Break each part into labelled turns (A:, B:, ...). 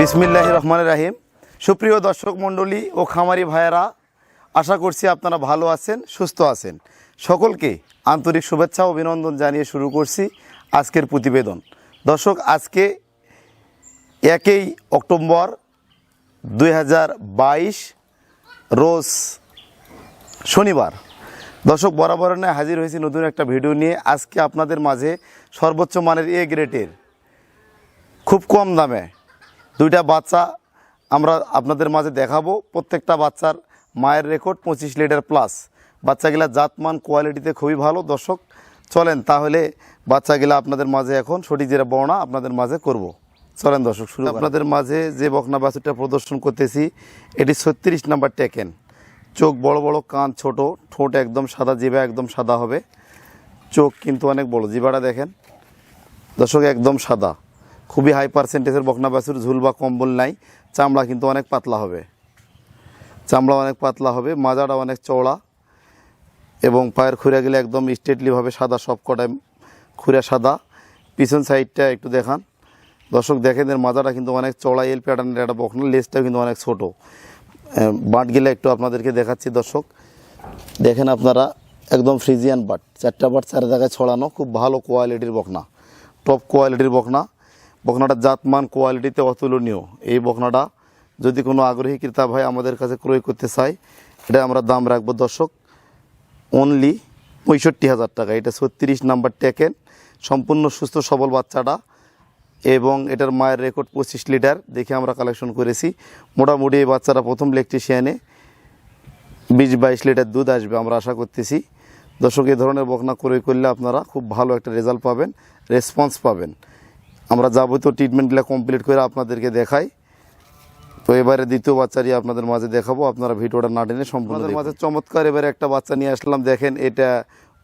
A: বিসমিল্লাহির রহমানির রহিম। সুপ্রিয় দর্শক মণ্ডলী ও খামারি ভাইয়েরা, আশা করছি আপনারা ভালো আছেন, সুস্থ আছেন। সকলকে আন্তরিক শুভেচ্ছা ও অভিনন্দন জানিয়ে শুরু করছি আজকের প্রতিবেদন। দর্শক, আজকে 1 অক্টোবর 2022 রোজ শনিবার। দর্শক, বরাবর নয় হাজির হয়েছি নতুন একটা ভিডিও নিয়ে। আজকে আপনাদের মাঝে সর্বোচ্চ মানের এ গ্রেডের খুব কম দামে দুইটা বাচ্চা আমরা আপনাদের মাঝে দেখাবো। প্রত্যেকটা বাচ্চার মায়ের রেকর্ড 25 লিটার প্লাস। বাচ্চাগুলা জাতমান কোয়ালিটিতে খুবই ভালো। দর্শক চলেন তাহলে বাচ্চাগুলা আপনাদের মাঝে এখন সঠিক যেটা বর্ণনা আপনাদের মাঝে করব। চলেন দর্শক শুরু। আপনাদের মাঝে যে বকনা বাছুরটা প্রদর্শন করতেছি এটি 36 নাম্বার টেকেন। চোখ বড় বড়, কান ছোট, ঠোঁট একদম সাদা, জিভা একদম সাদা হবে। চোখ কিন্তু অনেক বড়, জিভাটা দেখেন দর্শক একদম সাদা। খুবই হাই পার্সেন্টেজের বকনা বাছুর, ঝুল বা কম্বল নাই। চামড়া কিন্তু অনেক পাতলা হবে, মাজাটা অনেক চওড়া এবং পায়ের খুঁড়াগুলো একদম স্ট্রেটলিভাবে সাদা, সব কটায় খুঁড়া সাদা। পিছন সাইডটা একটু দেখান দর্শক, দেখেন এর মাজাটা কিন্তু অনেক চওড়া, এল প্যাটার্নের একটা বকনা। লেজটাও কিন্তু অনেক ছোট। বাটগুলো একটু আপনাদেরকে দেখাচ্ছি দর্শক, দেখেন আপনারা একদম ফ্রিজিয়ান বাট, 4টা বাট 4 জায়গায় ছড়ানো। খুব ভালো কোয়ালিটির বকনা, টপ কোয়ালিটির বকনা। বকনাটার জাতমান কোয়ালিটিতে অতুলনীয়। এই বকনাটা যদি কোনো আগ্রহী ক্রেতা ভাই আমাদের কাছে ক্রয় করতে চায়, এটা আমরা দাম রাখবো দর্শক অনলি 65,000 টাকা। এটা 36 নাম্বার টেকেন, সম্পূর্ণ সুস্থ সবল বাচ্চাটা এবং এটার মায়ের রেকর্ড 25 লিটার দেখে আমরা কালেকশন করেছি। মোটামুটি এই বাচ্চারা প্রথম ল্যাকটেশনে 20-22 লিটার দুধ আসবে আমরা আশা করতেছি। দর্শক, এই ধরনের বকনা ক্রয় করলে আপনারা খুব ভালো একটা রেজাল্ট পাবেন, রেসপন্স পাবেন। আমরা যাবতীয় ট্রিটমেন্টগুলো কমপ্লিট করে আপনাদেরকে দেখাই। তো এবারে দ্বিতীয় বাচ্চারই আপনাদের মাঝে দেখাবো, আপনারা ভিডিওটা না টেনে সম্পূর্ণ মাঝে। চমৎকার এবারে একটা বাচ্চা নিয়ে আসলাম, দেখেন এটা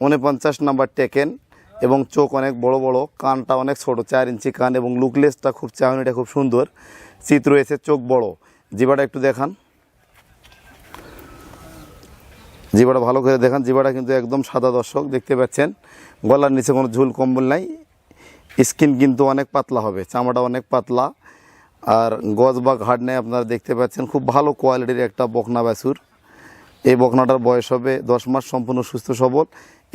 A: 49 নাম্বার টেকেন এবং চোখ অনেক বড় বড়, কানটা অনেক ছোট, 4 ইঞ্চি কান এবং লুকলেসটা খুব চাহনিটা খুব সুন্দর, চিত রয়েছে, চোখ বড়। জিবাটা একটু দেখান, জিবাটা ভালো করে দেখান। জিবাটা কিন্তু একদম সাদা দর্শক দেখতে পাচ্ছেন। গলার নিচে কোনো ঝুল কম্বল নাই। স্কিন কিন্তু অনেক পাতলা হবে, চামড়াটা অনেক পাতলা, আর গজ বা ঘাট নেই আপনারা দেখতে পাচ্ছেন। খুব ভালো কোয়ালিটির একটা বকনা বাছুর। এই বকনাটার বয়স হবে 10 মাস, সম্পূর্ণ সুস্থ সবল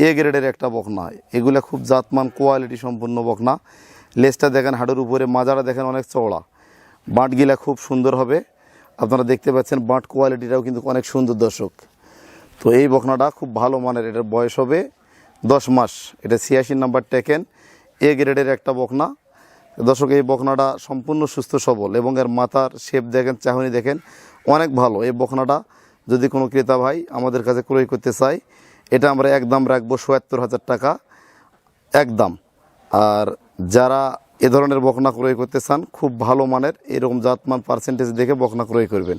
A: এ গ্রেডের একটা বকনা। এগুলো খুব জাতমান কোয়ালিটি সম্পূর্ণ বকনা। লেজটা দেখেন হাড়ের উপরে, মাজাটা দেখেন অনেক চওড়া। বাঁটগুলা খুব সুন্দর হবে, আপনারা দেখতে পাচ্ছেন। বাঁট কোয়ালিটিটাও কিন্তু অনেক সুন্দর দর্শক। তো এই বকনাটা খুব ভালো মানের, এটার বয়স হবে 10 মাস। এটা 86 নাম্বার টেকেন, এ গ্রেডের একটা বকনা। দর্শক, এই বকনাটা সম্পূর্ণ সুস্থ সবল এবং এর মাথার শেপ দেখেন, চাহনি দেখেন অনেক ভালো। এই বকনাটা যদি কোনো ক্রেতা ভাই আমাদের কাছে ক্রয় করতে চায়, এটা আমরা একদম রাখবো ৭৭,০০০ টাকা একদম। আর যারা এ ধরনের বকনা ক্রয় করতে চান, খুব ভালো মানের এরকম জাতমান পার্সেন্টেজ দেখে বকনা ক্রয় করবেন।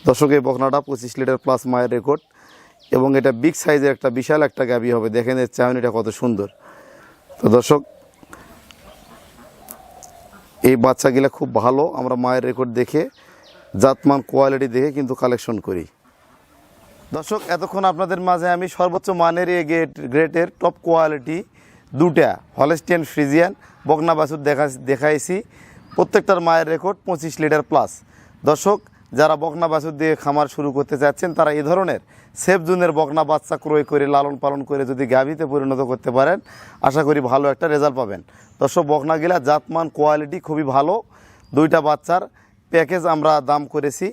A: দর্শক, এই বকনাটা 25 লিটার প্লাস মায়ের রেকর্ড এবং এটা বিগ সাইজের একটা বিশাল একটা গাভী হবে। দেখেন এর চাহনিটা কত সুন্দর। তো দর্শক, এই বাচ্চাগুলা খুব ভালো। আমরা মায়ের রেকর্ড দেখে, জাতমান কোয়ালিটি দেখে কিন্তু কালেকশন করি। দর্শক, এতক্ষণ আপনাদের মাঝে আমি সর্বোচ্চ মানের এই গ্রেটের টপ কোয়ালিটি দুটা হলস্টিয়ান ফ্রিজিয়ান বকনা বাছুর দেখাইছি। প্রত্যেকটার মায়ের রেকর্ড 25 লিটার প্লাস। দর্শক, যারা বকনা বাছুর দিয়ে খামার শুরু করতে চাচ্ছেন, তারা এই ধরনের সেফ জোনের বকনা বাচ্চা ক্রয় করে লালন পালন করে যদি গাভীতে পরিণত করতে পারেন, আশা করি ভালো একটা রেজাল্ট পাবেন। দর্শক, বকনাগুলা জাতমান কোয়ালিটি খুবই ভালো। দুইটা বাচ্চার প্যাকেজ আমরা দাম করেছি।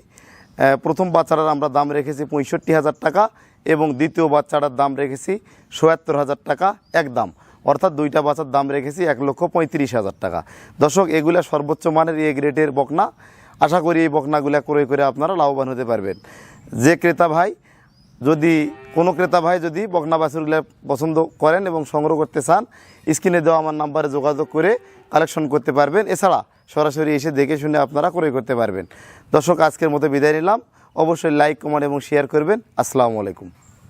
A: প্রথম বাচ্চাটার আমরা দাম রেখেছি 65,000 টাকা এবং দ্বিতীয় বাচ্চাটার দাম রেখেছি ৭৪,০০০ টাকা একদম। অর্থাৎ দুইটা বাচ্চার দাম রেখেছি 1,35,000 টাকা। দর্শক, এগুলা সর্বোচ্চ মানের এ গ্রেডের বকনা। আশা করি এই বকনাগুলা ক্রয় করে আপনারা লাভবান হতে পারবেন। যে ক্রেতা ভাই কোনো ক্রেতা ভাই যদি বকনা বাছুরগুলা পছন্দ করেন এবং সংগ্রহ করতে চান, স্ক্রিনে দেওয়া আমার নাম্বারে যোগাযোগ করে কালেকশন করতে পারবেন। এছাড়া সরাসরি এসে দেখে শুনে আপনারা ক্রয় করতে পারবেন। দর্শক, আজকের মতো বিদায় নিলাম। অবশ্যই লাইক, কমেন্ট এবং শেয়ার করবেন। আসসালামু আলাইকুম।